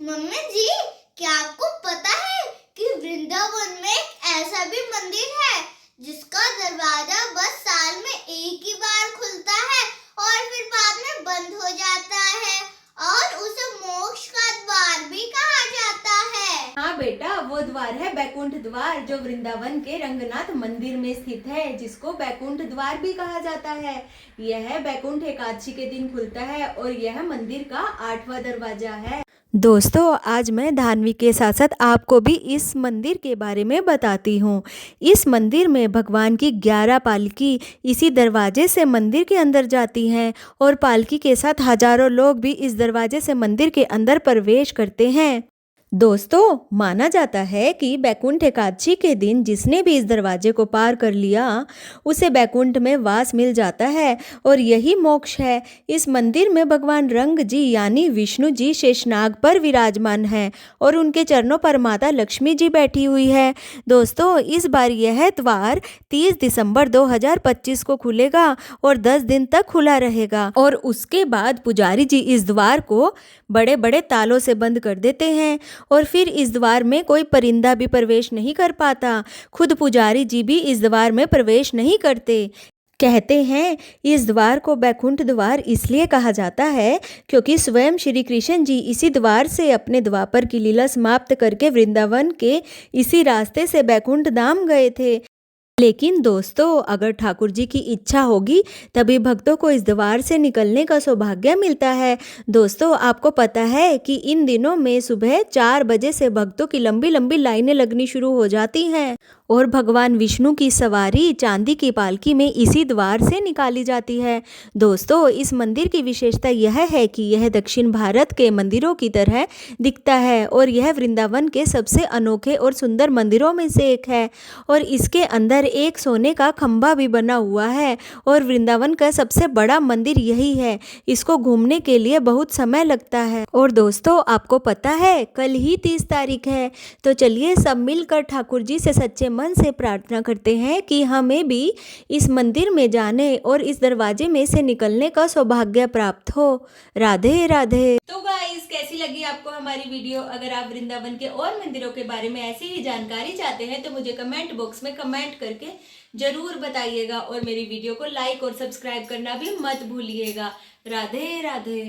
Mummy जी, क्या आपको पता है कि वृंदावन में एक ऐसा भी मंदिर है जिसका दरवाजा बस साल में एक ही बार खुलता है और फिर बाद में बंद हो जाता है और उसे मोक्ष का द्वार भी कहा जाता है। हाँ बेटा, वो द्वार है बैकुंठ द्वार, जो वृंदावन के रंगनाथ मंदिर में स्थित है, जिसको बैकुंठ द्वार भी कहा जाता है। यह बैकुंठ एकादशी के दिन खुलता है और यह मंदिर का 8वां दरवाजा है। दोस्तों, आज मैं धान्वी के साथ साथ आपको भी इस मंदिर के बारे में बताती हूँ। इस मंदिर में भगवान की 11 पालकी इसी दरवाजे से मंदिर के अंदर जाती हैं और पालकी के साथ हजारों लोग भी इस दरवाजे से मंदिर के अंदर प्रवेश करते हैं। दोस्तों, माना जाता है कि बैकुंठ एकादशी के दिन जिसने भी इस दरवाजे को पार कर लिया उसे बैकुंठ में वास मिल जाता है और यही मोक्ष है। इस मंदिर में भगवान रंग जी यानी विष्णु जी शेषनाग पर विराजमान हैं और उनके चरणों पर माता लक्ष्मी जी बैठी हुई है। दोस्तों, इस बार यह द्वार 30 दिसंबर 2025 को खुलेगा और 10 दिन तक खुला रहेगा और उसके बाद पुजारी जी इस द्वार को बड़े बड़े तालों से बंद कर देते हैं और फिर इस द्वार में कोई परिंदा भी प्रवेश नहीं कर पाता। खुद पुजारी जी भी इस द्वार में प्रवेश नहीं करते। कहते हैं इस द्वार को बैकुंठ द्वार इसलिए कहा जाता है क्योंकि स्वयं श्री कृष्ण जी इसी द्वार से अपने द्वापर की लीला समाप्त करके वृंदावन के इसी रास्ते से बैकुंठ धाम गए थे। लेकिन दोस्तों, अगर ठाकुर जी की इच्छा होगी तभी भक्तों को इस द्वार से निकलने का सौभाग्य मिलता है। दोस्तों, आपको पता है कि इन दिनों में सुबह 4 बजे से भक्तों की लंबी लंबी लाइनें लगनी शुरू हो जाती हैं और भगवान विष्णु की सवारी चांदी की पालकी में इसी द्वार से निकाली जाती है। दोस्तों, इस मंदिर की विशेषता यह है कि यह दक्षिण भारत के मंदिरों की तरह दिखता है और यह वृंदावन के सबसे अनोखे और सुंदर मंदिरों में से एक है और इसके अंदर एक सोने का खंभा भी बना हुआ है और वृंदावन का सबसे बड़ा मंदिर यही है। इसको घूमने के लिए बहुत समय लगता है। और दोस्तों, आपको पता है कल ही 30 तारीख है, तो चलिए सब मिलकर ठाकुर जी से सच्चे मन से प्रार्थना करते हैं कि हमें भी इस मंदिर में जाने और इस दरवाजे में से निकलने का सौभाग्य प्राप्त हो। राधे राधे। तो गाइस, कैसी लगी आपको हमारी वीडियो? अगर आप वृंदावन के और मंदिरों के बारे में ऐसी ही जानकारी चाहते हैं तो मुझे कमेंट बॉक्स में कमेंट करके जरूर बताइएगा और मेरी वीडियो को लाइक और सब्सक्राइब करना भी मत भूलिएगा। राधे राधे।